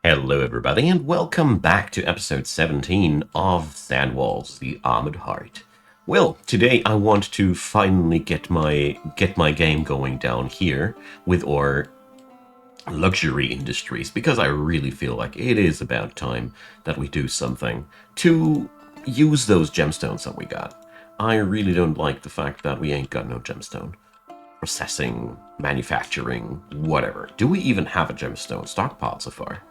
Hello everybody and welcome back to episode 17 of Sandwalls, the Armored Heart. Well, today I want to finally get my game going down here with our luxury industries, because I really feel like it is about time that we do something to use those gemstones that we got. I really don't like the fact that we ain't got no gemstone. Processing, manufacturing, whatever. Do we even have a gemstone stockpile so far?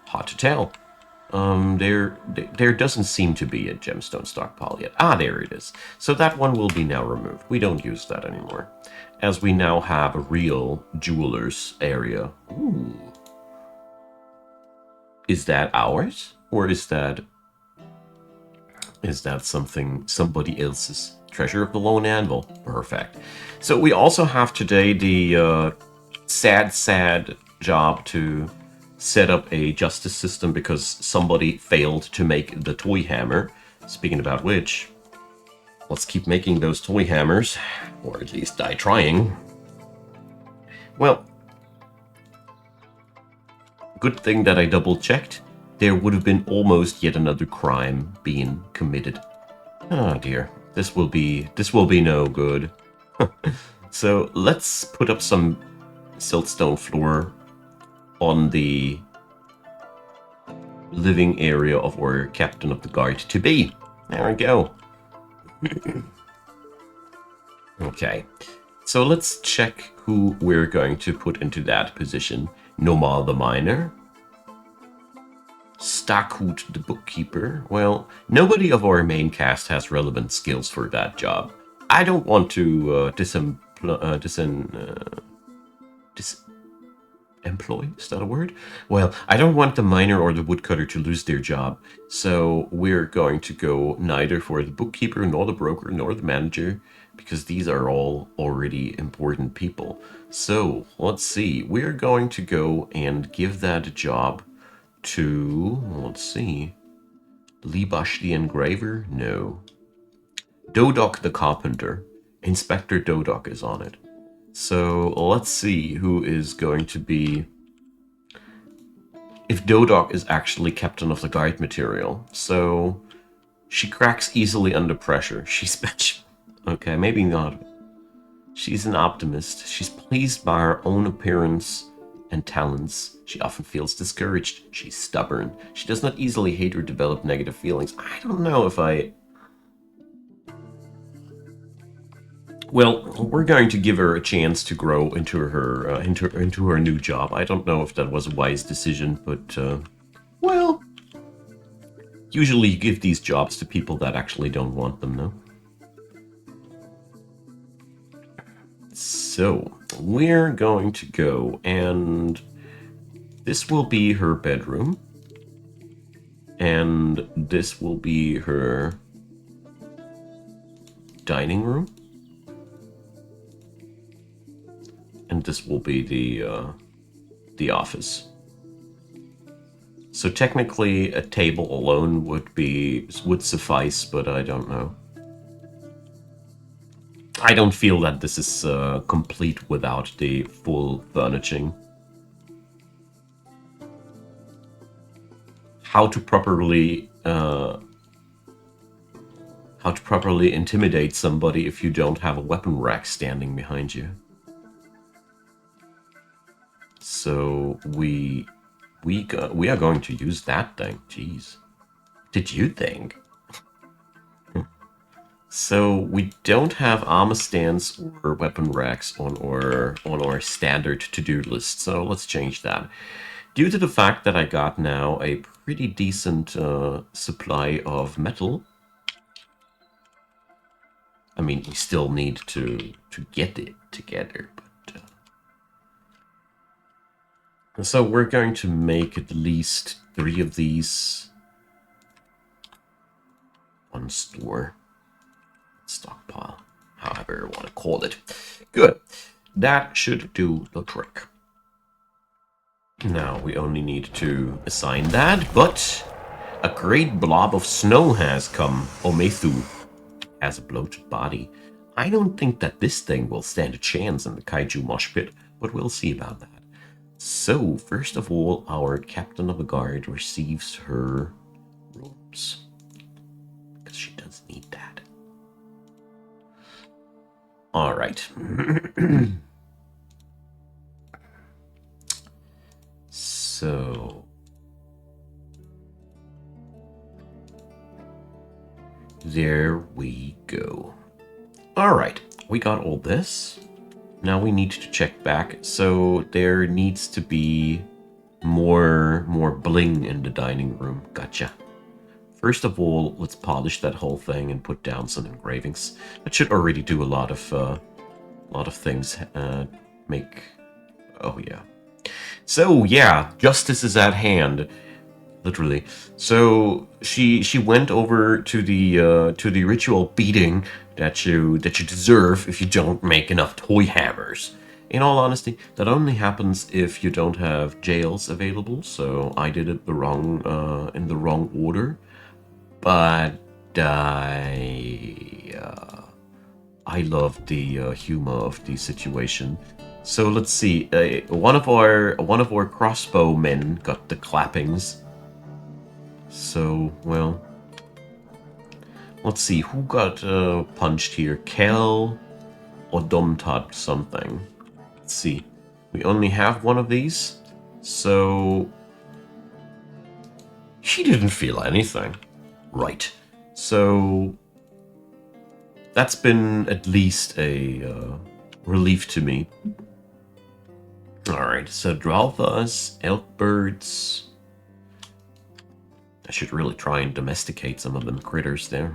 Hard to tell. There doesn't seem to be a gemstone stockpile yet. Ah, there it is. So that one will be now removed. We don't use that anymore, as we now have a real jeweler's area. Ooh. Is that ours? Or is that somebody else's? Treasure of the Lone Anvil. Perfect. So we also have today the sad job to set up a justice system because somebody failed to make the toy hammer. Speaking about which, let's keep making those toy hammers, or at least die trying. Well, good thing that I double checked. There would have been almost yet another crime being committed. Oh dear, this will be no good. So let's put up some siltstone floor on the living area of our captain of the guard to be. There we go. Okay, so let's check who we're going to put into that position. Nomal the miner. Stackhoot the bookkeeper. Well, nobody of our main cast has relevant skills for that job. I don't want to employ? Is that a word? Well, I don't want the miner or the woodcutter to lose their job, so we're going to go neither for the bookkeeper, nor the broker, nor the manager, because these are all already important people. So, let's see. We're going to go and give that job to, let's see, Libash the engraver? No. DODOK the carpenter. Inspector DODOK is on it. So let's see who is going to be, if DODOK is actually captain of the guard material. So she cracks easily under pressure. She's okay, maybe not. She's an optimist. She's pleased by her own appearance and talents. She often feels discouraged. She's stubborn. She does not easily hate or develop negative feelings. I don't know if I... Well, we're going to give her a chance to grow into her into her new job. I don't know if that was a wise decision, but well, usually you give these jobs to people that actually don't want them, no? So we're going to go, and this will be her bedroom, and this will be her dining room. And this will be the office. So technically, a table alone would suffice, but I don't know. I don't feel that this is complete without the full furnishing. How to properly intimidate somebody if you don't have a weapon rack standing behind you. So we are going to use that thing. Jeez. Did you think? So we don't have armor stands or weapon racks on our standard to-do list. So let's change that. Due to the fact that I got now a pretty decent supply of metal. I mean, we still need to get it together. So we're going to make at least 3 of these. One store. Stockpile. However you want to call it. Good. That should do the trick. Now we only need to assign that, but a great blob of snow has come. Omethu has a bloated body. I don't think that this thing will stand a chance in the kaiju mosh pit, but we'll see about that. So, first of all, our captain of the guard receives her robes. Because she does need that. Alright. So... there we go. Alright, we got all this. Now we need to check back. So there needs to be more bling in the dining room. Gotcha. First of all, let's polish that whole thing and put down some engravings. That should already do a lot of things. Make... oh yeah. So yeah, justice is at hand. Literally. So she went over to the ritual beating that you deserve if you don't make enough toy hammers. In all honesty, that only happens if you don't have jails available. So I did it in the wrong order, but I love the humor of the situation. So let's see. One of our crossbowmen got the clappings. So, well, let's see, who got punched here? Kel or Domtad something? Let's see. We only have one of these, so she didn't feel anything. Right. So that's been at least a relief to me. Alright, so Dralthas, Elkbirds... I should really try and domesticate some of them critters there.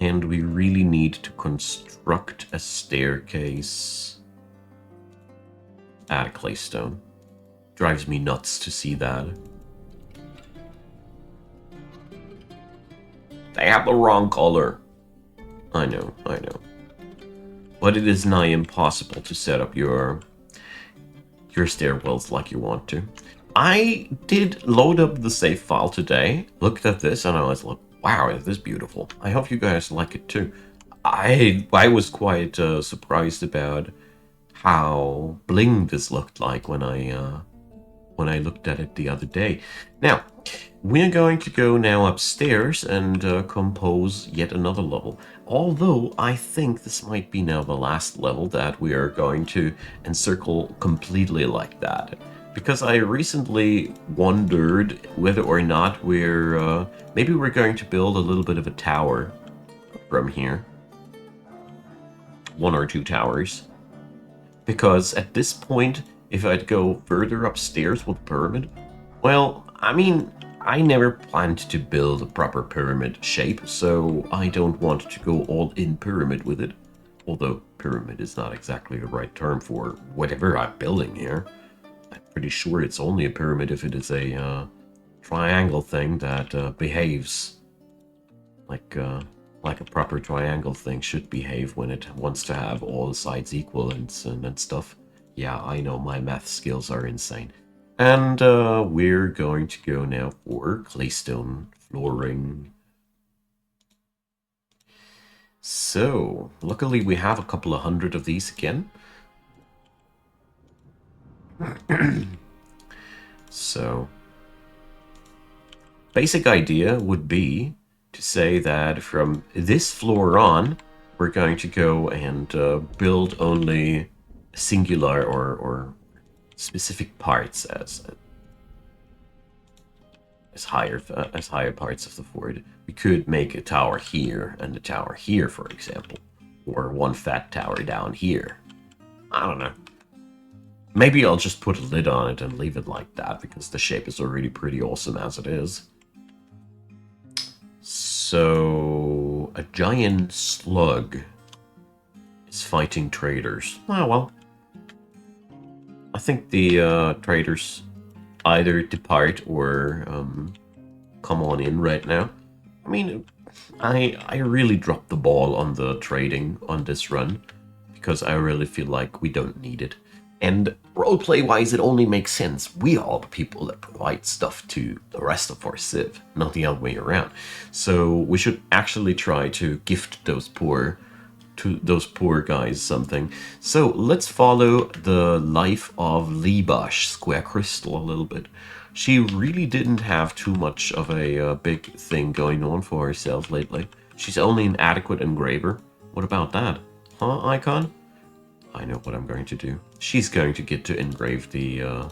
And we really need to construct a staircase. Add a claystone. Drives me nuts to see that. They have the wrong color. I know. But it is nigh impossible to set up your stairwells like you want to. I did load up the save file today, looked at this, and I was like, wow, is this beautiful. I hope you guys like it too. I was quite surprised about how bling this looked like when I looked at it the other day. Now, we're going to go now upstairs and compose yet another level. Although I think this might be now the last level that we are going to encircle completely like that. Because I recently wondered whether or not maybe we're going to build a little bit of a tower from here. 1 or 2 towers. Because at this point, if I'd go further upstairs with the pyramid, well, I mean, I never planned to build a proper pyramid shape, so I don't want to go all in pyramid with it. Although pyramid is not exactly the right term for whatever I'm building here. I'm pretty sure it's only a pyramid if it is a triangle thing that behaves like a proper triangle thing should behave when it wants to have all the sides equal and stuff. Yeah, I know my math skills are insane. And we're going to go now for claystone flooring. So, luckily we have a couple of hundred of these again. So, basic idea would be to say that from this floor on, we're going to go and build only singular or specific parts as higher parts of the fort. We could make a tower here and a tower here, for example, or one fat tower down here. I don't know. Maybe I'll just put a lid on it and leave it like that, because the shape is already pretty awesome as it is. So, a giant slug is fighting traders. Oh, well. I think the traders either depart or come on in right now. I mean, I really dropped the ball on the trading on this run, because I really feel like we don't need it. And roleplay-wise, it only makes sense. We are the people that provide stuff to the rest of our civ, not the other way around. So we should actually try to gift those poor those poor guys something. So let's follow the life of Libash Square Crystal a little bit. She really didn't have too much of a big thing going on for herself lately. She's only an adequate engraver. What about that? Huh, Icon? I know what I'm going to do. She's going to get to engrave the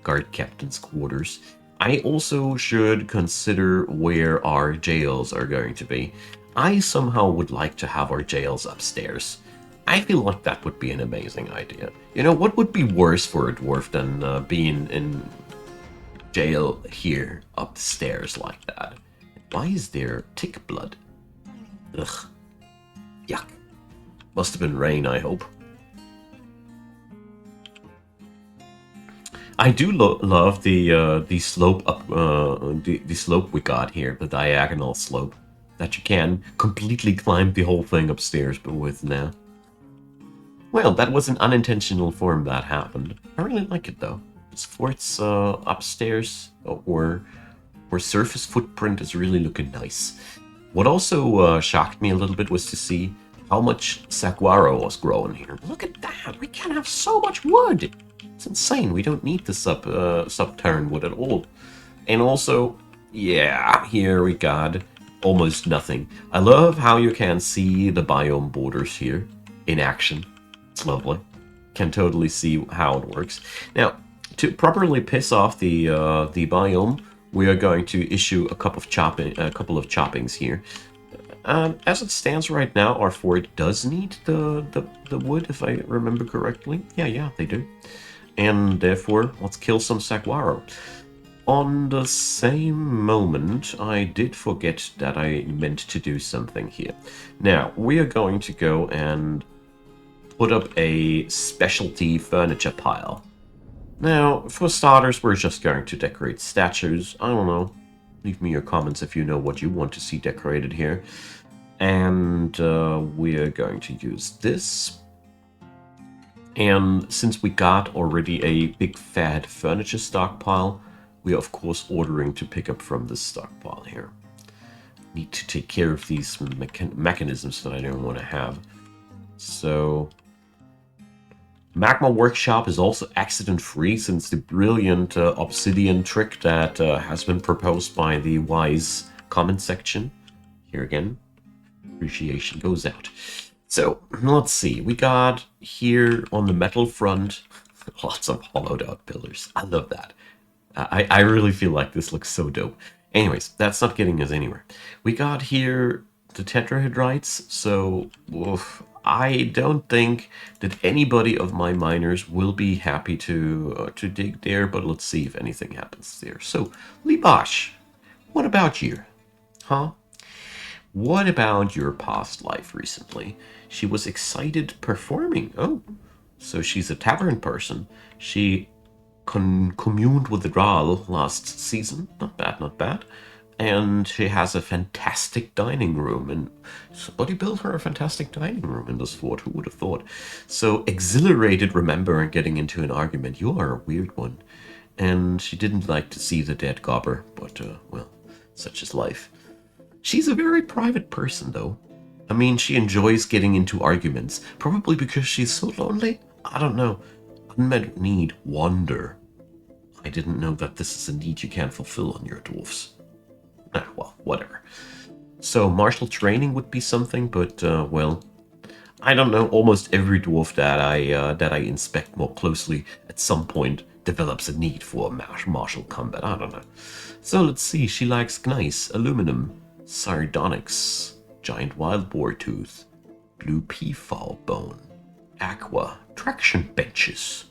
guard captain's quarters. I also should consider where our jails are going to be. I somehow would like to have our jails upstairs. I feel like that would be an amazing idea. You know, what would be worse for a dwarf than being in jail here upstairs like that? Why is there tick blood? Ugh. Yuck. Must have been rain, I hope. I do love the slope up the slope we got here, the diagonal slope, that you can completely climb the whole thing upstairs, but with now. Well, that was an unintentional form that happened. I really like it though. This fort's upstairs or surface footprint is really looking nice. What also shocked me a little bit was to see how much saguaro was growing here. Look at that! We can have so much wood. It's insane. We don't need the subterran wood at all. And also, yeah, here we got almost nothing. I love how you can see the biome borders here in action. It's lovely. Can totally see how it works. Now, to properly piss off the biome, we are going to issue a couple of choppings here. As it stands right now, our fort does need the wood, if I remember correctly. Yeah, they do. And therefore, let's kill some saguaro. On the same moment, I did forget that I meant to do something here. Now, we are going to go and put up a specialty furniture pile. Now, for starters, we're just going to decorate statues. I don't know. Leave me your comments if you know what you want to see decorated here. And we're going to use this. And since we got already a big fat furniture stockpile, we are of course ordering to pick up from this stockpile here. Need to take care of these mechanisms that I don't want to have. So, Magma Workshop is also accident-free since the brilliant obsidian trick that has been proposed by the wise comment section. Here again, appreciation goes out. So, let's see. We got here on the metal front lots of hollowed out pillars. I love that. I really feel like this looks so dope. Anyways, that's not getting us anywhere. We got here the tetrahedrites, so I don't think that anybody of my miners will be happy to dig there, but let's see if anything happens there. So, Libash, what about you? Huh? What about your past life recently? She was excited performing. Oh, so she's a tavern person. She communed with the Graal last season. Not bad, not bad. And she has a fantastic dining room. And somebody built her a fantastic dining room in this fort. Who would have thought? So exhilarated, remember, getting into an argument. You are a weird one. And she didn't like to see the dead gobber. But, well, such is life. She's a very private person, though. I mean, she enjoys getting into arguments, probably because she's so lonely. I don't know. Unmet need, wonder. I didn't know that this is a need you can't fulfill on your dwarfs. Ah, well, whatever. So, martial training would be something, but, well, I don't know. Almost every dwarf that I inspect more closely at some point develops a need for martial combat. I don't know. So, let's see. She likes gneiss, aluminum, sardonyx, giant wild boar tooth, blue peafowl bone, aqua, traction benches.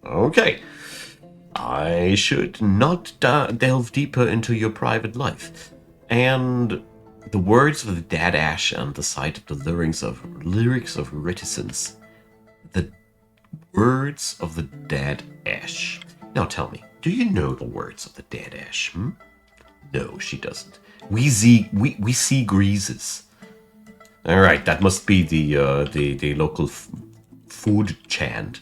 Okay. I should not delve deeper into your private life. And the words of the dead ash and the sight of the lyrics of reticence. The words of the dead ash. Now tell me, do you know the words of the dead ash? No, she doesn't. We see greases. All right, that must be the local food chant.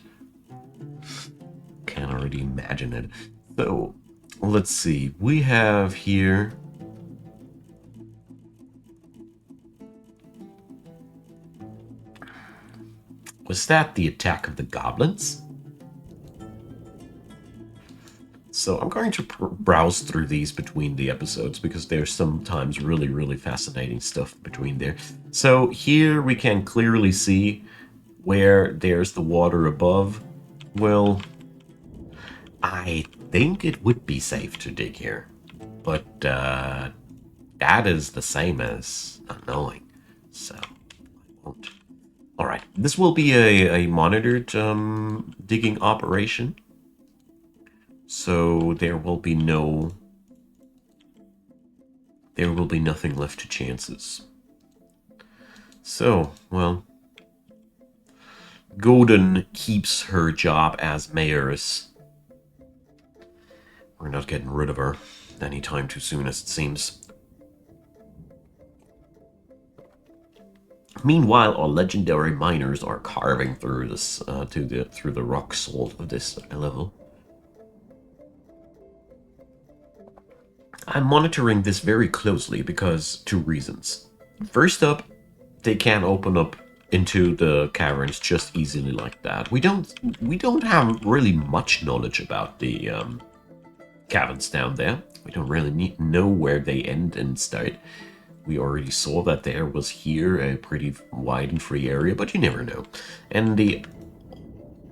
Can already imagine it. So, let's see. We have here. Was that the attack of the goblins? So I'm going to browse through these between the episodes because there's sometimes really, really fascinating stuff between there. So here we can clearly see where there's the water above. Well, I think it would be safe to dig here, but that is the same as not knowing, so I won't. All right, this will be a monitored digging operation, so there will be nothing left to chances. So, well, Golden keeps her job as mayoress. We're not getting rid of her anytime too soon, as it seems. Meanwhile, our legendary miners are carving through this through the rock salt of this level. I'm monitoring this very closely because two reasons. First up, they can't open up into the caverns just easily like that. We don't have really much knowledge about the caverns down there. We don't really know where they end and start. We already saw that there was here a pretty wide and free area, but you never know. And the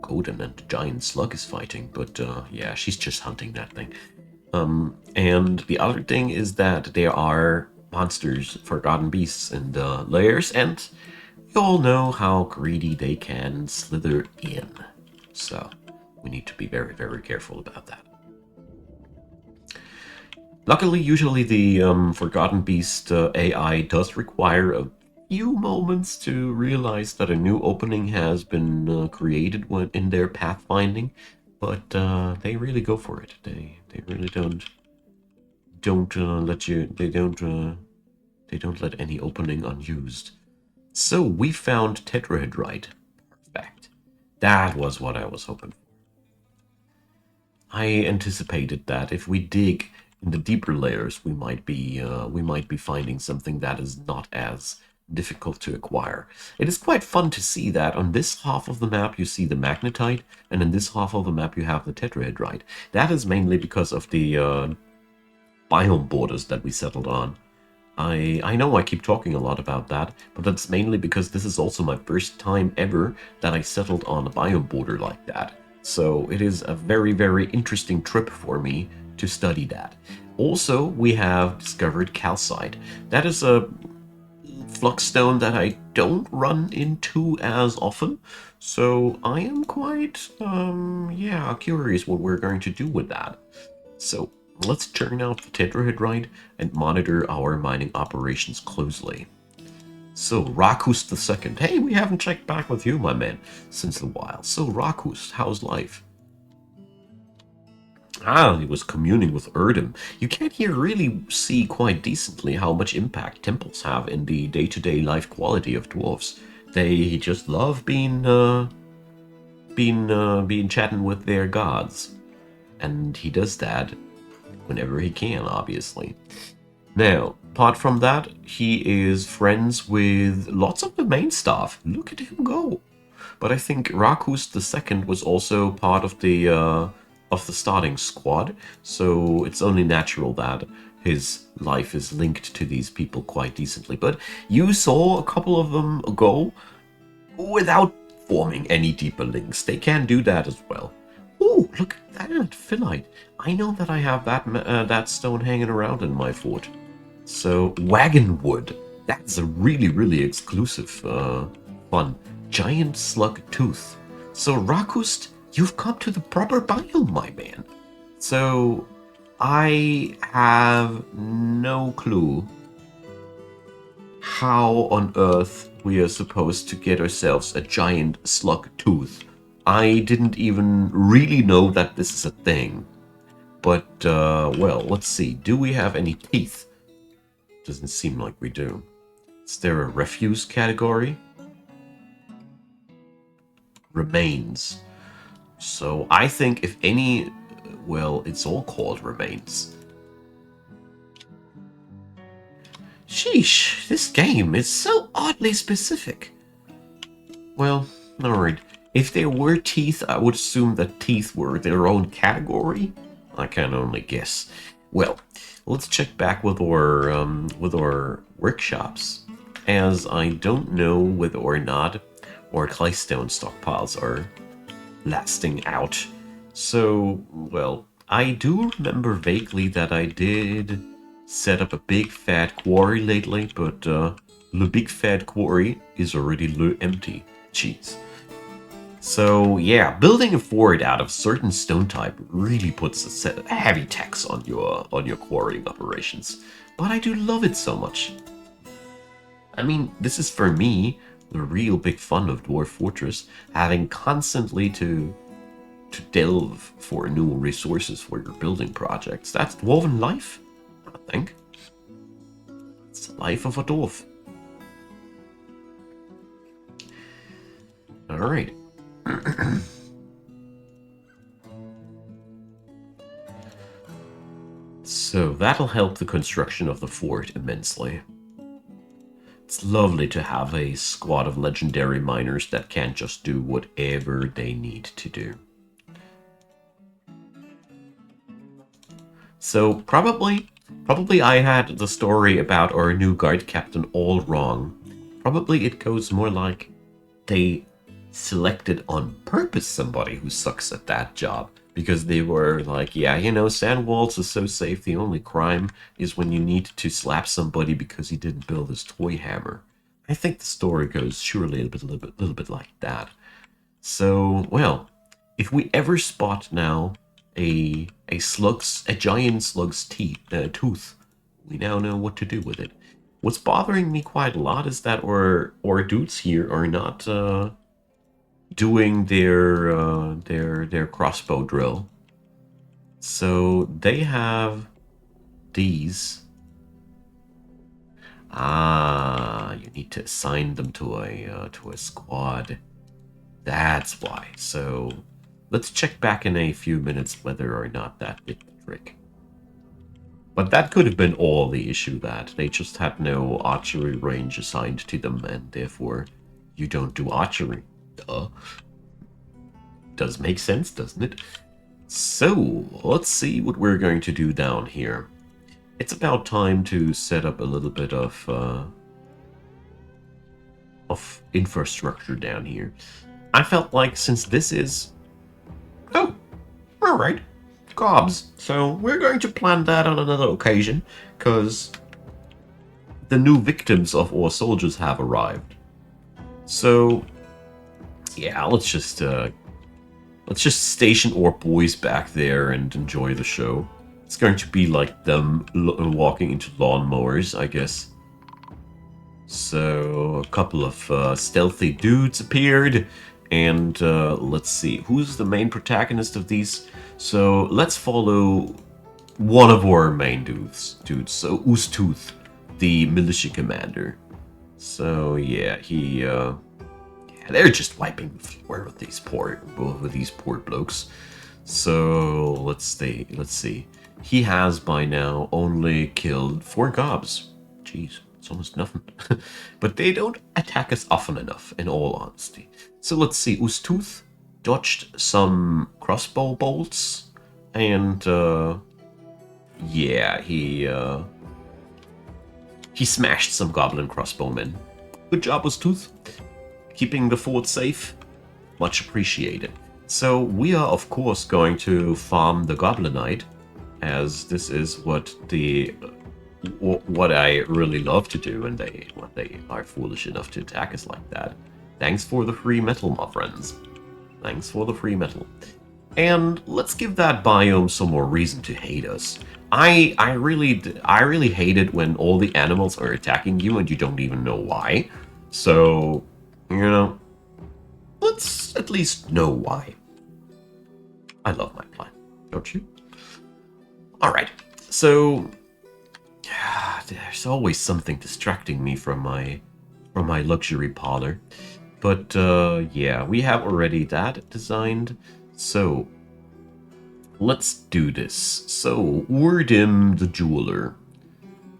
Golden and the giant slug is fighting, but yeah, she's just hunting that thing. And the other thing is that there are monsters, forgotten beasts in the layers, and we all know how greedy they can slither in. So we need to be very, very careful about that. Luckily, usually the Forgotten Beast AI does require a few moments to realize that a new opening has been created in their pathfinding, but they really go for it. They really don't let you. They don't let any opening unused. So we found tetrahedrite. Perfect. That was what I was hoping for. I anticipated that if we dig in the deeper layers, we might be finding something that is not as difficult to acquire. It is quite fun to see that on this half of the map you see the magnetite, and in this half of the map you have the tetrahedrite. That is mainly because of the biome borders that we settled on. I know I keep talking a lot about that, but that's mainly because this is also my first time ever that I settled on a biome border like that. So it is a very, very interesting trip for me to study that. Also, we have discovered calcite. That is a flux stone that I don't run into as often, so I am quite, yeah, curious what we're going to do with that. So let's turn out the tetrahedrite and monitor our mining operations closely. So, Rakus II. Hey, we haven't checked back with you, my man, since a while. So, Rakus, how's life? Ah, he was communing with Erdem. You can here really see quite decently how much impact temples have in the day-to-day life quality of dwarves. They just love being chatting with their gods, and he does that whenever he can, obviously. Now, apart from that, he is friends with lots of the main staff. Look at him go! But I think Rakus II was also part of the starting squad, so it's only natural that his life is linked to these people quite decently. But you saw a couple of them go without forming any deeper links. They can do that as well. Oh, look at that, phyllite. I know that I have that stone hanging around in my fort. So, wagon wood. That's a really, really exclusive one. Giant slug tooth. So, Rakust, you've come to the proper biome, my man. So, I have no clue how on earth we are supposed to get ourselves a giant slug tooth. I didn't even really know that this is a thing. But, well, let's see. Do we have any teeth? Doesn't seem like we do. Is there a refuse category? Remains. So I think if any, well, it's all called remains. Sheesh, this game is so oddly specific. Well, Alright. If there were teeth, I would assume that teeth were their own category. I can only guess. Well, let's check back with our workshops, as I don't know whether or not our claystone stockpiles are lasting out. So, well, I do remember vaguely that I did set up a big fat quarry lately, but the big fat quarry is already empty. Jeez. So yeah, building a fort out of certain stone type really puts a heavy tax on your quarrying operations. But I do love it so much. I mean, this is for me the real big fun of Dwarf Fortress, having constantly to delve for new resources for your building projects. That's dwarven life, I think. It's the life of a dwarf. Alright. So that'll help the construction of the fort immensely. It's lovely to have a squad of legendary miners that can just do whatever they need to do. So probably I had the story about our new guard captain all wrong. Probably it goes more like they selected on purpose somebody who sucks at that job, because they were like, yeah, you know, sand walls is so safe, the only crime is when you need to slap somebody because he didn't build his toy hammer. I think the story goes surely a little bit like that. So, well, if we ever spot now a giant slug's tooth, we now know what to do with it. What's bothering me quite a lot is that our dudes here are not doing their crossbow drill. So they have these. Ah, you need to assign them to a squad. That's why. So let's check back in a few minutes whether or not that did the trick. But that could have been all the issue, that they just had no archery range assigned to them, and therefore you don't do archery. Duh. Does make sense, doesn't it? So, let's see what we're going to do down here. It's about time to set up a little bit of infrastructure down here. I felt like since this is... Oh, alright. Gobs. So, we're going to plan that on another occasion, because the new victims of our soldiers have arrived. So, yeah, let's just station our boys back there and enjoy the show. It's going to be like them walking into lawnmowers, I guess. So, a couple of stealthy dudes appeared, and let's see, who's the main protagonist of these? So, let's follow one of our main dudes. So, Oostooth, the militia commander. So, yeah, they're just wiping the floor with these poor blokes. So let's see. He has by now only killed 4 gobs. Jeez, it's almost nothing. But they don't attack us often enough, in all honesty. So let's see. Oostooth dodged some crossbow bolts, and yeah, he smashed some goblin crossbowmen. Good job, Oostooth. Keeping the fort safe, much appreciated. So we are of course going to farm the Goblinite, as this is what I really love to do, and they are foolish enough to attack us like that. Thanks for the free metal, my friends. Thanks for the free metal. And let's give that biome some more reason to hate us. I really hate it when all the animals are attacking you and you don't even know why. So, you know, let's at least know why. I love my plan, don't you? Alright, so there's always something distracting me from my luxury parlor. But yeah, we have already that designed. So let's do this. So Urdim the jeweler,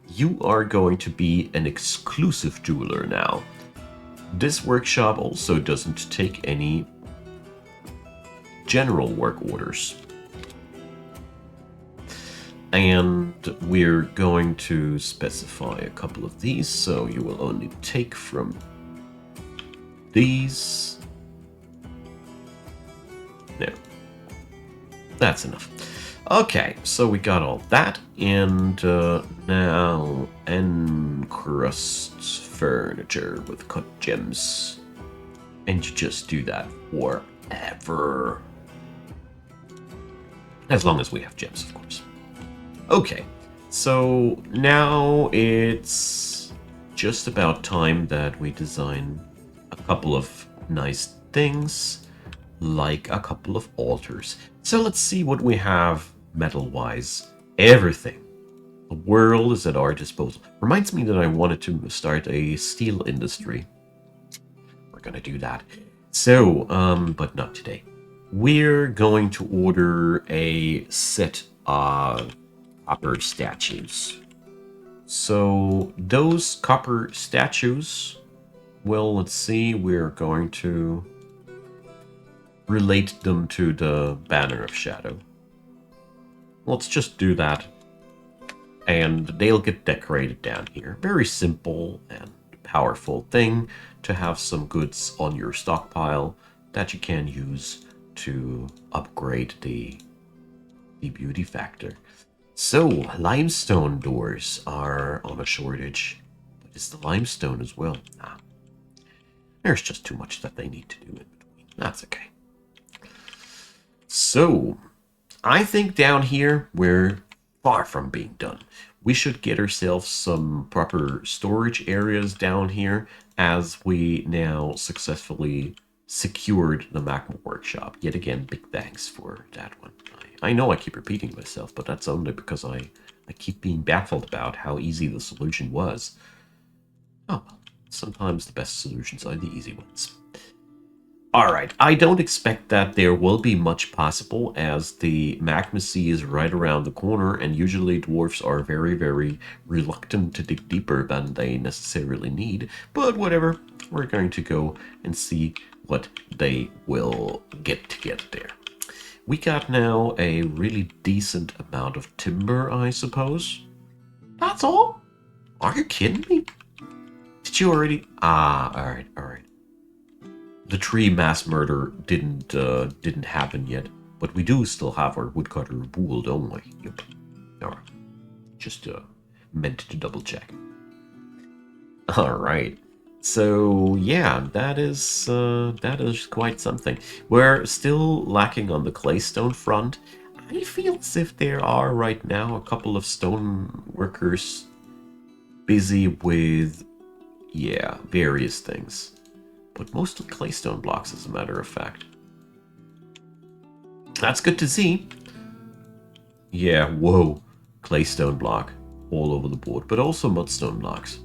you are going to be an exclusive jeweler now. This workshop also doesn't take any general work orders. And we're going to specify a couple of these, so you will only take from these. No. That's enough. Okay, so we got all that, and now encrust furniture with cut gems. And you just do that forever. As long as we have gems, of course. Okay, so now it's just about time that we design a couple of nice things, like a couple of altars. So let's see what we have metal-wise. Everything. The world is at our disposal. Reminds me that I wanted to start a steel industry. We're gonna do that. So, but not today. We're going to order a set of copper statues. So those copper statues, well, let's see, we're going to relate them to the Banner of Shadow. Let's just do that. And they'll get decorated down here. Very simple and powerful thing to have some goods on your stockpile that you can use to upgrade the beauty factor. So, limestone doors are on a shortage. But it's the limestone as well. Nah. There's just too much that they need to do in between. That's okay. So, I think down here, we're far from being done. We should get ourselves some proper storage areas down here as we now successfully secured the magma workshop. Yet again, big thanks for that one. I know I keep repeating myself, but that's only because I keep being baffled about how easy the solution was. Oh well, sometimes the best solutions are the easy ones. Alright, I don't expect that there will be much possible, as the magma sea is right around the corner, and usually dwarfs are very, very reluctant to dig deeper than they necessarily need. But whatever, we're going to go and see what they will get to get there. We got now a really decent amount of timber, I suppose. That's all? Are you kidding me? Did you already? Alright. The tree mass murder didn't happen yet, but we do still have our woodcutter Boole, don't we? Yep. Alright. Just meant to double check. Alright. So yeah, that is quite something. We're still lacking on the claystone front. I feel as if there are right now a couple of stone workers busy with, yeah, various things. But mostly claystone blocks, as a matter of fact. That's good to see. Yeah, whoa. Claystone block all over the board, but also mudstone blocks.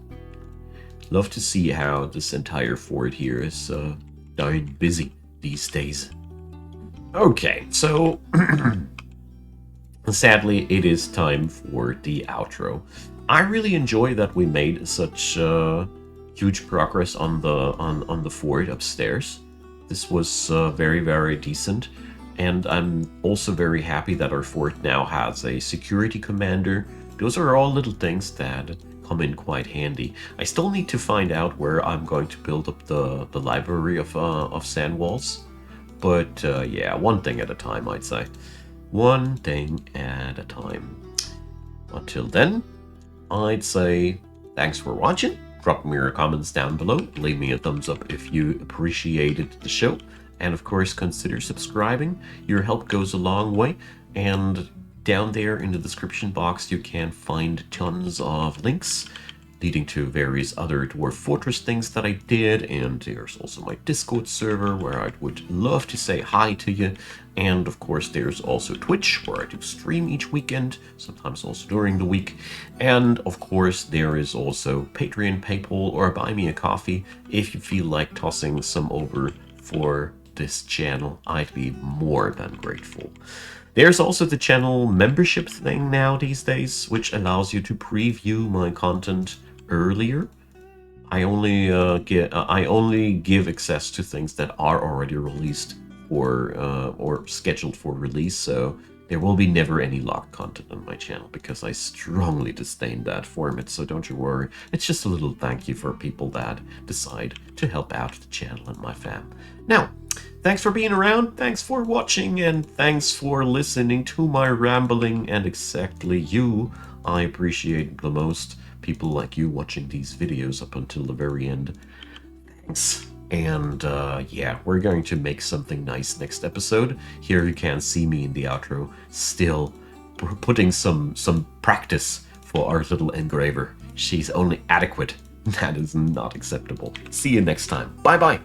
Love to see how this entire fort here is darn busy these days. Okay, so sadly it is time for the outro. I really enjoy that we made such huge progress on the fort upstairs. This was very, very decent, and I'm also very happy that our fort now has a security commander. Those are all little things that come in quite handy. I still need to find out where I'm going to build up the library of sand walls, but yeah, one thing at a time, I'd say. One thing at a time. Until then, I'd say thanks for watching. Drop me your comments down below. Leave me a thumbs up if you appreciated the show. And of course, consider subscribing. Your help goes a long way. And down there in the description box, you can find tons of links leading to various other Dwarf Fortress things that I did, and there's also my Discord server where I would love to say hi to you, and of course there's also Twitch where I do stream each weekend, sometimes also during the week, and of course there is also Patreon, PayPal, or Buy Me a Coffee if you feel like tossing some over for this channel. I'd be more than grateful. There's also the channel membership thing now these days, which allows you to preview my content earlier. I only give access to things that are already released or scheduled for release. So there will be never any locked content on my channel because I strongly disdain that format. So don't you worry. It's just a little thank you for people that decide to help out the channel and my fam. Now, thanks for being around, thanks for watching, and thanks for listening to my rambling, and exactly you I appreciate the most. People like you watching these videos up until the very end. Thanks. And yeah, we're going to make something nice next episode. Here you can see me in the outro, still putting some practice for our little engraver. She's only adequate. That is not acceptable. See you next time. Bye bye.